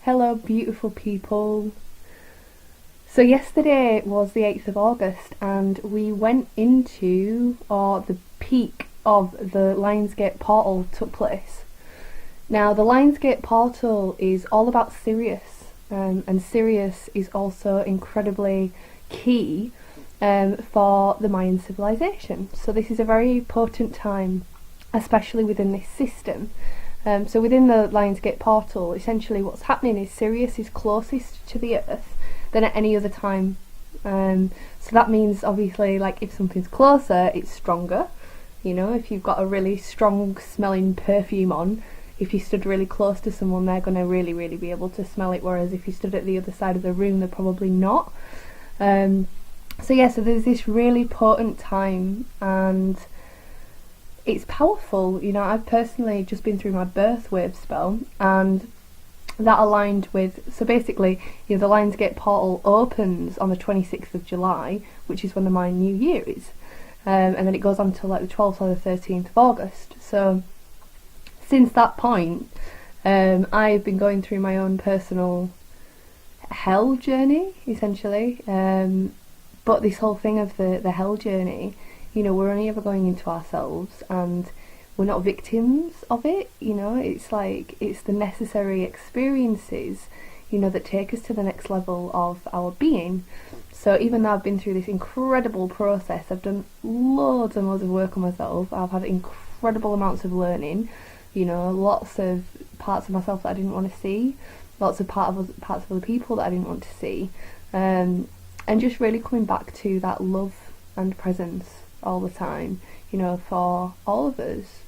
Hello beautiful people. So yesterday was the 8th of August and we went into, or the peak of the Lionsgate portal took place. Now the Lionsgate portal is all about Sirius, and Sirius is also incredibly key for the Mayan civilization. So this is a very potent time, especially within this system. So within the Lionsgate portal, essentially what's happening is Sirius is closest to the Earth than at any other time. So that means obviously, like, if something's closer, it's stronger. You know, if you've got a really strong smelling perfume on, if you stood really close to someone, they're going to really be able to smell it, whereas if you stood at the other side of the room, they're probably not. So there's this really potent time, and it's powerful. You know, I've personally just been through my birth Wavespell, and that aligned with, so basically, you know, the Lionsgate portal opens on the 26th of July, which is when the Mayan New Year is, and then it goes on to like the 12th or the 13th of August. So since that point, I've been going through my own personal hell journey, essentially. But this whole thing of the hell journey, you know, we're only ever going into ourselves, and we're not victims of it. You know, it's like, it's the necessary experiences, you know, that take us to the next level of our being. So even though I've been through this incredible process, I've done loads and loads of work on myself, I've had incredible amounts of learning, you know, lots of parts of myself that I didn't want to see, lots of parts of other people that I didn't want to see, and just really coming back to that love and presence all the time, you know, for all of us.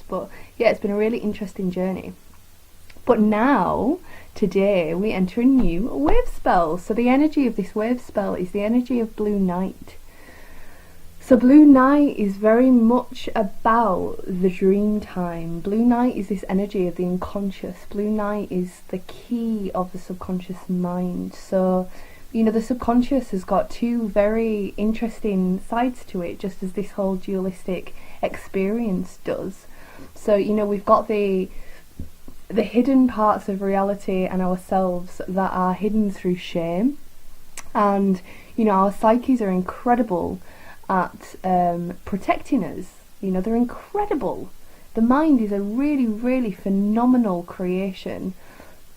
But yeah, it's been a really interesting journey. But now, today, we enter a new Wavespell. So the energy of this Wavespell is the energy of Blue Night. So Blue Night is very much about the dream time. Blue Night is this energy of the unconscious. Blue Night is the key of the subconscious mind. So, you know, the subconscious has got two very interesting sides to it, just as this whole dualistic experience does. So, you know, we've got the hidden parts of reality and ourselves that are hidden through shame, and, you know, our psyches are incredible at protecting us. You know, they're incredible. The mind is a really phenomenal creation,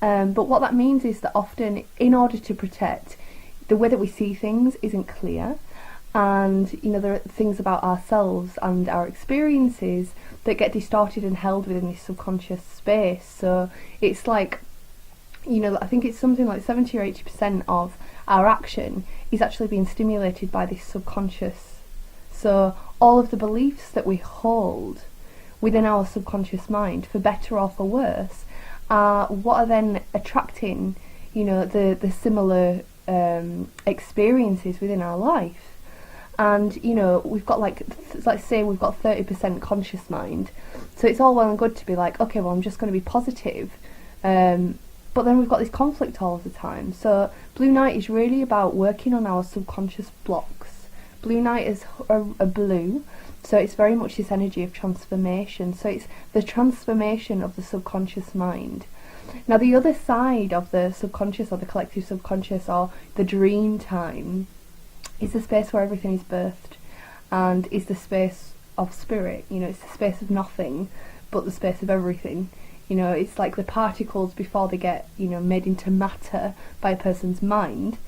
but what that means is that often, in order to protect, the way that we see things isn't clear, and, you know, there are things about ourselves and our experiences that get distorted and held within this subconscious space. So it's like, you know, I think it's something like 70 or 80% of our action is actually being stimulated by this subconscious. So all of the beliefs that we hold within our subconscious mind, for better or for worse, are what are then attracting, you know, the similar experiences within our life. And, you know, we've got like, let's say we've got 30% conscious mind, so it's all well and good to be like, okay, well, I'm just going to be positive, but then we've got this conflict all of the time. So Blue Night is really about working on our subconscious blocks. Blue Night is a blue, so it's very much this energy of transformation. So it's the transformation of the subconscious mind. Now the other side of the subconscious, or the collective subconscious, or the dream time, is the space where everything is birthed, and is the space of spirit. You know, it's the space of nothing but the space of everything. You know, it's like the particles before they get, you know, made into matter by a person's mind.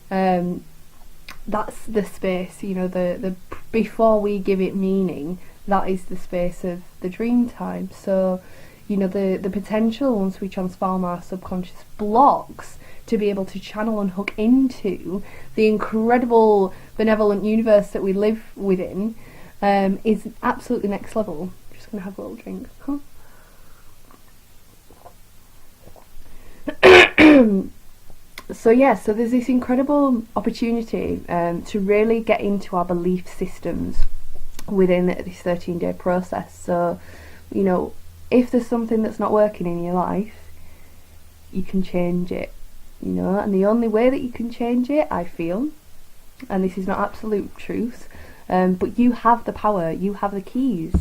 That's the space, you know, the before we give it meaning, that is the space of the dream time. So, you know, the potential, once we transform our subconscious blocks to be able to channel and hook into the incredible benevolent universe that we live within, is absolutely next level. I'm just going to have a little drink. So there's this incredible opportunity to really get into our belief systems within this 13-day process. So, you know, if there's something that's not working in your life, you can change it, you know, and the only way that you can change it, I feel, and this is not absolute truth, but you have the power, you have the keys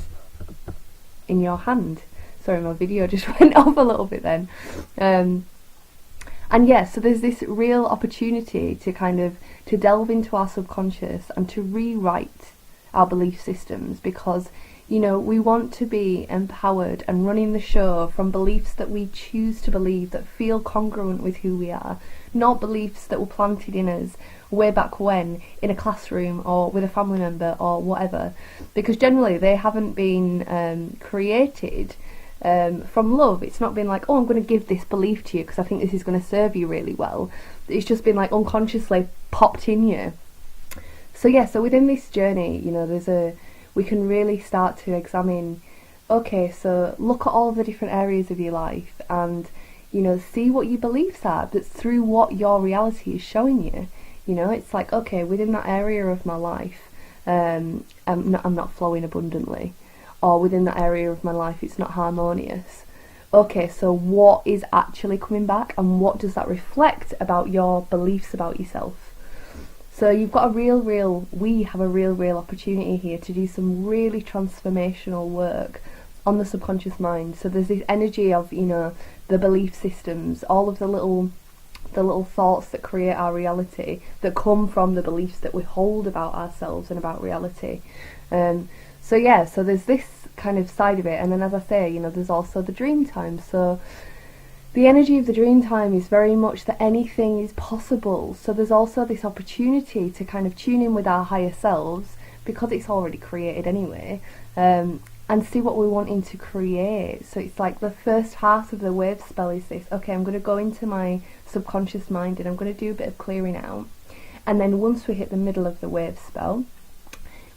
in your hand. Sorry, my video just went off a little bit then. And yeah, so there's this real opportunity to kind of to delve into our subconscious and to rewrite our belief systems, because you know, we want to be empowered and running the show from beliefs that we choose to believe, that feel congruent with who we are, not beliefs that were planted in us way back when in a classroom or with a family member or whatever, because generally they haven't been created from love. It's not been like, oh, I'm going to give this belief to you because I think this is going to serve you really well. It's just been like unconsciously popped in you. So yeah, so within this journey, you know, we can really start to examine, okay, so look at all the different areas of your life and, you know, see what your beliefs are, but through what your reality is showing you. You know, it's like, okay, within that area of my life, I'm not flowing abundantly, or within that area of my life, it's not harmonious. Okay, so what is actually coming back, and what does that reflect about your beliefs about yourself? So you've got we have a real opportunity here to do some really transformational work on the subconscious mind. So there's this energy of, you know, the belief systems, all of the little thoughts that create our reality, that come from the beliefs that we hold about ourselves and about reality. So yeah, so there's this kind of side of it, and then as I say, you know, there's also the dream time. So the energy of the dream time is very much that anything is possible. So there's also this opportunity to kind of tune in with our higher selves, because it's already created anyway, and see what we're wanting to create. So it's like the first half of the Wavespell is this, okay, I'm going to go into my subconscious mind and I'm going to do a bit of clearing out. And then once we hit the middle of the Wavespell,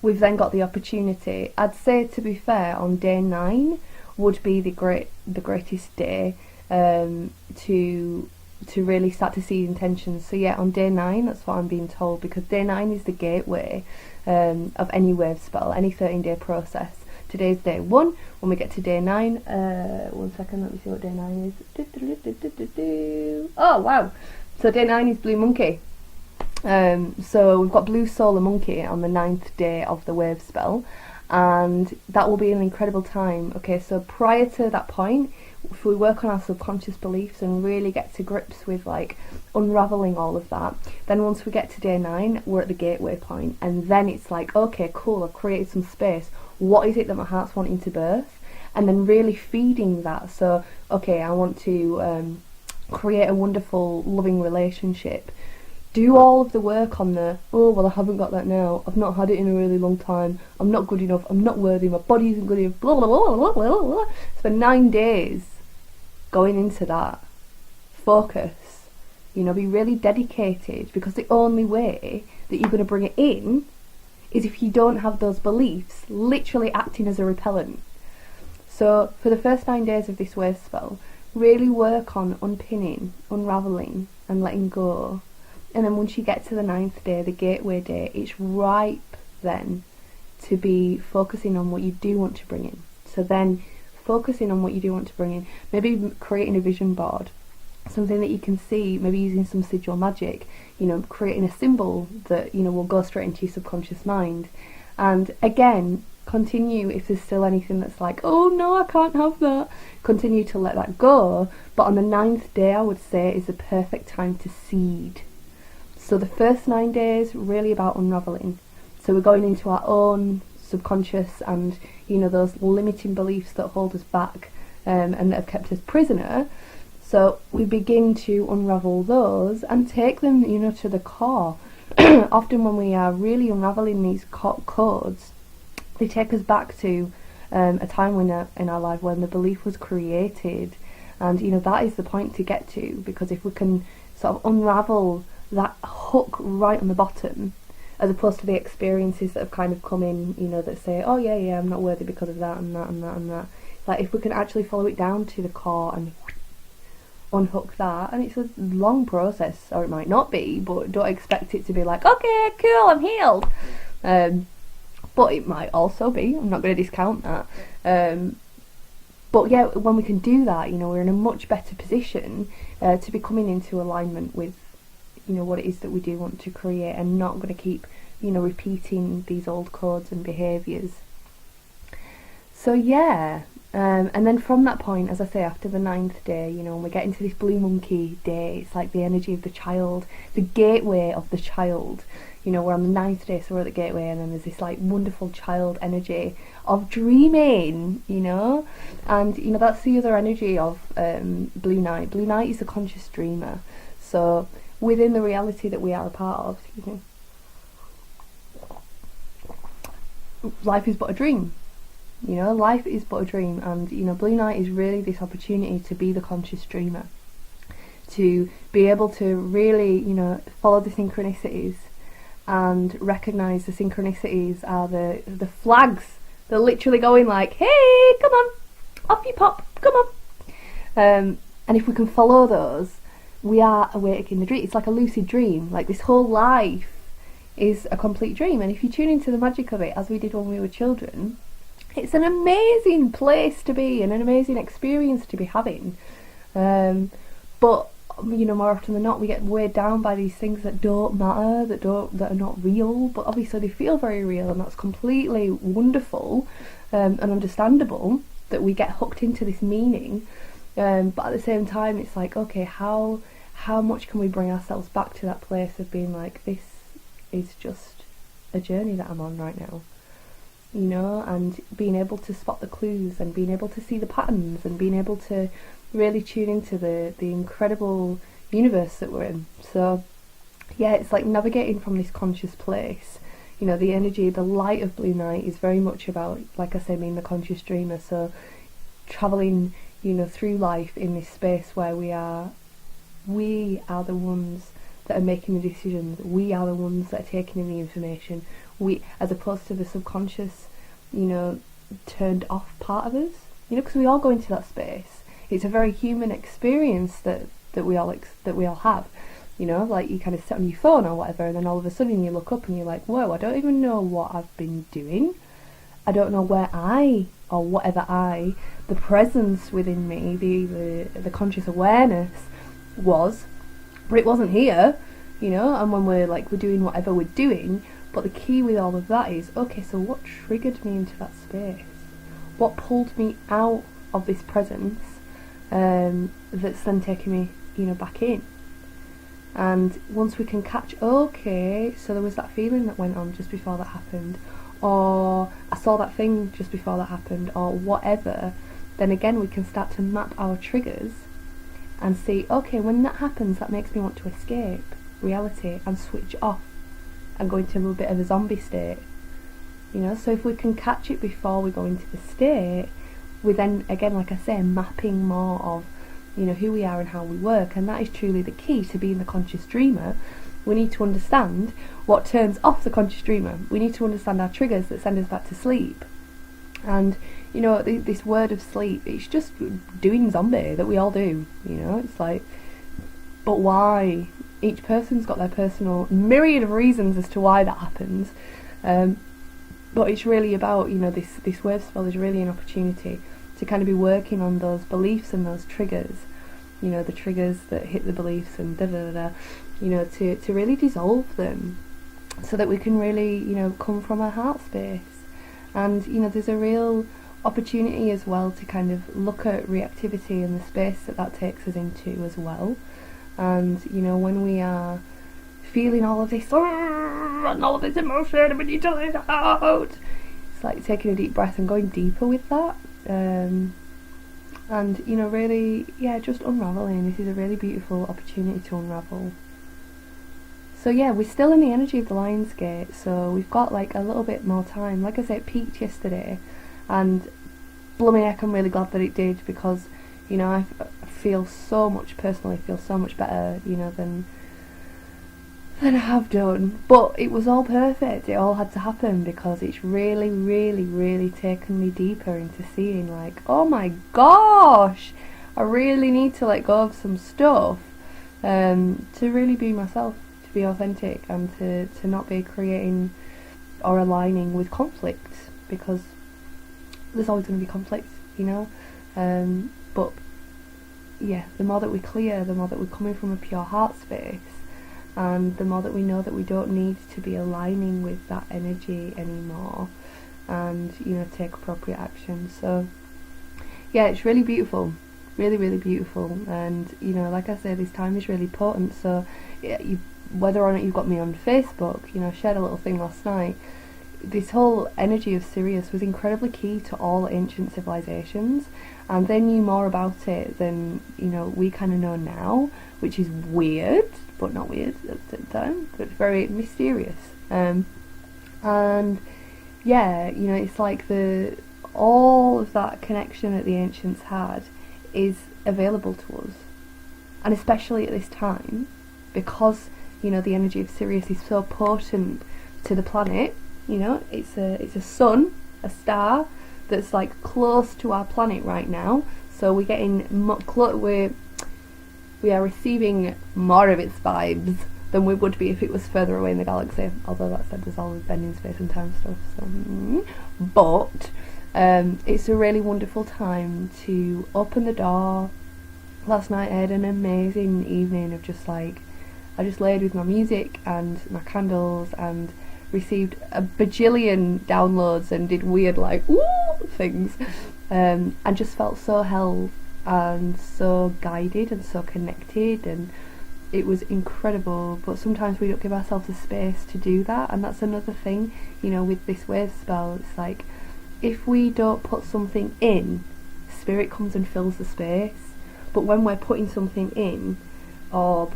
we've then got the opportunity, I'd say, to be fair, on day 9 would be the greatest day to really start to see intentions. So yeah, on day 9, that's what I'm being told, because day 9 is the gateway of any Wavespell, any 13-day process. Today's day 1. When we get to day 9, 1 second, let me see what day 9 is. Oh wow! So day 9 is Blue Monkey. So we've got Blue Solar Monkey on the 9th day of the Wavespell, and that will be an incredible time. Okay, so prior to that point, if we work on our subconscious beliefs and really get to grips with like unraveling all of that, then once we get to day 9, we're at the gateway point, and then it's like, okay, cool, I've created some space. What is it that my heart's wanting to birth? And then really feeding that. So, okay, I want to create a wonderful, loving relationship. Do all of the work on the, oh, well, I haven't got that now. I've not had it in a really long time. I'm not good enough. I'm not worthy. My body isn't good enough. Blah, blah, blah, blah, blah, blah. Spend 9 days going into that. Focus. You know, be really dedicated, because the only way that you're going to bring it in is if you don't have those beliefs literally acting as a repellent. So for the first 9 days of this Wavespell, really work on unpinning, unravelling and letting go. And then once you get to the 9th day, the gateway day, it's ripe then to be focusing on what you do want to bring in. So then focusing on what you do want to bring in, maybe creating a vision board, something that you can see, maybe using some sigil magic, you know, creating a symbol that, you know, will go straight into your subconscious mind. And again, continue, if there's still anything that's like, oh no, I can't have that, continue to let that go. But on the 9th day, I would say, is the perfect time to seed. So the first 9 days, really about unravelling. So we're going into our own subconscious and, you know, those limiting beliefs that hold us back and that have kept us prisoner. So we begin to unravel those and take them, you know, to the core. Often when we are really unravelling these codes, they take us back to a time when in our life when the belief was created. And, you know, that is the point to get to, because if we can sort of unravel that hook right on the bottom, as opposed to the experiences that have kind of come in, you know, that say, oh yeah, I'm not worthy because of that and that and that and that. Like, if we can actually follow it down to the core and unhook that, and it's a long process, or it might not be, but don't expect it to be like, okay, cool, I'm healed. But it might also be, I'm not going to discount that. But yeah, when we can do that, you know, we're in a much better position to be coming into alignment with, you know, what it is that we do want to create, and not going to keep, you know, repeating these old codes and behaviours. So yeah, And then from that point, as I say, after the 9th day, you know, when we get into this blue monkey day, it's like the energy of the child, the gateway of the child. You know, we're on the 9th day, so we're at the gateway, and then there's this like wonderful child energy of dreaming, you know. And you know, that's the other energy of blue night. Blue night is the conscious dreamer. So within the reality that we are a part of, excuse me, life is but a dream. You know, life is but a dream, and you know, blue night is really this opportunity to be the conscious dreamer, to be able to really, you know, follow the synchronicities and recognise the synchronicities are the flags. They're literally going like, hey, come on, off you pop, come on. And if we can follow those, we are awake in the dream. It's like a lucid dream. Like this whole life is a complete dream, and if you tune into the magic of it, as we did when we were children, it's an amazing place to be and an amazing experience to be having. But you know, more often than not, we get weighed down by these things that don't matter, that are not real, but obviously they feel very real, and that's completely wonderful and understandable that we get hooked into this meaning. But at the same time, it's like, okay, how much can we bring ourselves back to that place of being like, this is just a journey that I'm on right now, you know, and being able to spot the clues and being able to see the patterns and being able to really tune into the incredible universe that we're in. So yeah, it's like navigating from this conscious place. You know, the energy, the light of blue night is very much about, like I say, being the conscious dreamer. So traveling, you know, through life in this space where we are the ones that are making the decisions. We are the ones that are taking in the information. We, as opposed to the subconscious, you know, turned off part of us. You know, because we all go into that space. It's a very human experience that we all have. You know, like you kind of sit on your phone or whatever, and then all of a sudden you look up and you're like, whoa, I don't even know what I've been doing. I don't know where the presence within me, the conscious awareness was, but it wasn't here, you know. And when we're doing whatever we're doing, but the key with all of that is, okay, so what triggered me into that space? What pulled me out of this presence that's then taking me, you know, back in? And once we can catch, okay, so there was that feeling that went on just before that happened, or I saw that thing just before that happened, or whatever, then again we can start to map our triggers and see, okay, when that happens, that makes me want to escape reality and switch off and go into a bit of a zombie state. You know, so if we can catch it before we go into the state, we then, again, like I say, mapping more of, you know, who we are and how we work. And that is truly the key to being the conscious dreamer. We need to understand what turns off the conscious dreamer. We need to understand our triggers that send us back to sleep. And, you know, this word of sleep, it's just doing zombie that we all do, you know. It's like, but why? Each person's got their personal myriad of reasons as to why that happens. But it's really about, you know, this Wavespell is really an opportunity to kind of be working on those beliefs and those triggers, you know, the triggers that hit the beliefs and you know, to really dissolve them so that we can really, you know, come from our heart space. And, you know, there's a real opportunity as well to kind of look at reactivity and the space that takes us into as well. And, you know, when we are feeling all of this and all of this emotion and we need to let it out, it's like taking a deep breath and going deeper with that. And, you know, really, yeah, just unraveling. This is a really beautiful opportunity to unravel. So yeah, we're still in the energy of the Lion's Gate, so we've got like a little bit more time. Like I said, it peaked yesterday, and blooming heck, I'm really glad that it did, because, you know, I feel so much better, you know, than I have done. But it was all perfect. It all had to happen because it's really, really, really taken me deeper into seeing, like, oh my gosh, I really need to let go of some stuff to really be myself, to be authentic, and to not be creating or aligning with conflict, because there's always going to be conflict, you know. But yeah, the more that we clear, the more that we're coming from a pure heart space, and the more that we know that we don't need to be aligning with that energy anymore, and, you know, take appropriate action. So yeah, it's really beautiful, really, really beautiful. And you know, like I say, this time is really potent. So yeah, whether or not you've got me on Facebook, you know, I shared a little thing last night. This whole energy of Sirius was incredibly key to all ancient civilizations, and they knew more about it than, you know, we kind of know now, which is weird, but not weird at the time, but very mysterious. And yeah, you know, it's like all of that connection that the ancients had is available to us, and especially at this time, because you know the energy of Sirius is so potent to the planet. You know, it's a sun, a star that's like close to our planet right now. So we're getting we are receiving more of its vibes than we would be if it was further away in the galaxy. Although that said, there's always bending space and time stuff. So, but it's a really wonderful time to open the door. Last night I had an amazing evening of just like, I just laid with my music and my candles and received a bajillion downloads and did weird like ooh things, and just felt so held and so guided and so connected, and it was incredible. But sometimes we don't give ourselves the space to do that, and that's another thing, you know, with this Wavespell. It's like, if we don't put something in, spirit comes and fills the space. But when we're putting something in, or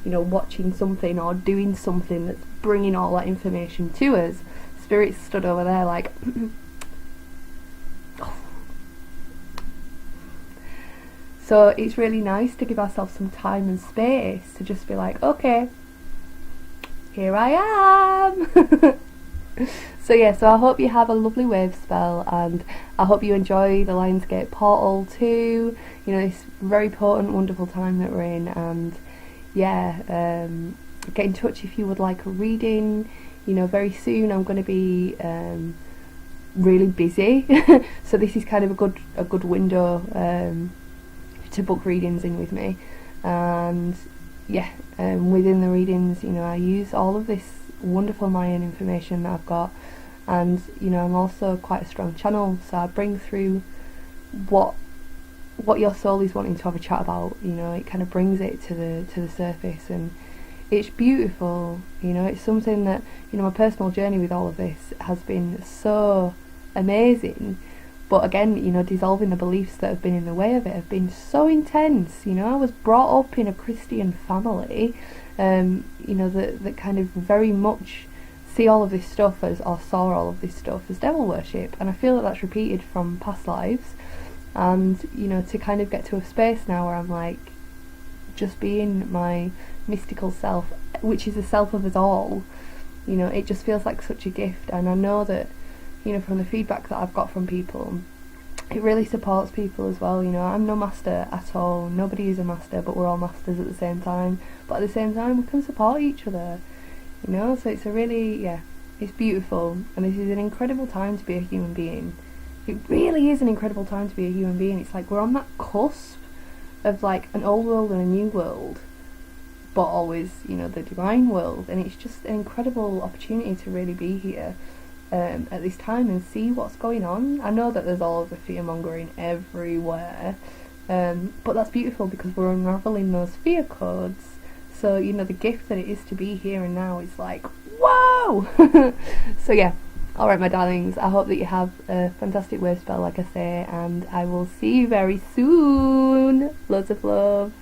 you know, watching something or doing something that's bringing all that information to us, spirit's stood over there like so it's really nice to give ourselves some time and space to just be like, okay, here I am. So yeah, so I hope you have a lovely Wavespell, and I hope you enjoy the Lionsgate portal too. You know, this very potent, wonderful time that we're in, and yeah, get in touch if you would like a reading. You know, very soon I'm going to be really busy, so this is kind of a good window to book readings in with me. And yeah, within the readings, you know, I use all of this wonderful Mayan information that I've got, and you know, I'm also quite a strong channel, so I bring through what your soul is wanting to have a chat about. You know, it kind of brings it to the surface, and it's beautiful. You know, it's something that, you know, my personal journey with all of this has been so amazing, but again, you know, dissolving the beliefs that have been in the way of it have been so intense. You know, I was brought up in a Christian family, you know, that kind of very much see all of this stuff as, or saw all of this stuff as devil worship, and I feel that that's repeated from past lives. And you know, to kind of get to a space now where I'm like, just being my mystical self, which is the self of us all, you know, it just feels like such a gift. And I know that, you know, from the feedback that I've got from people, it really supports people as well. You know, I'm no master at all, nobody is a master, but we're all masters at the same time. But at the same time, we can support each other, you know. So it's a really, yeah, it's beautiful, and this is an incredible time to be a human being. It really is an incredible time to be a human being. It's like we're on that cusp of like an old world and a new world, but always, you know, the divine world. And it's just an incredible opportunity to really be here at this time and see what's going on. I know that there's all of the fear mongering everywhere, but that's beautiful because we're unraveling those fear codes. So, you know, the gift that it is to be here and now is like, whoa! So yeah, alright my darlings, I hope that you have a fantastic Wavespell, like I say, and I will see you very soon. Loads of love.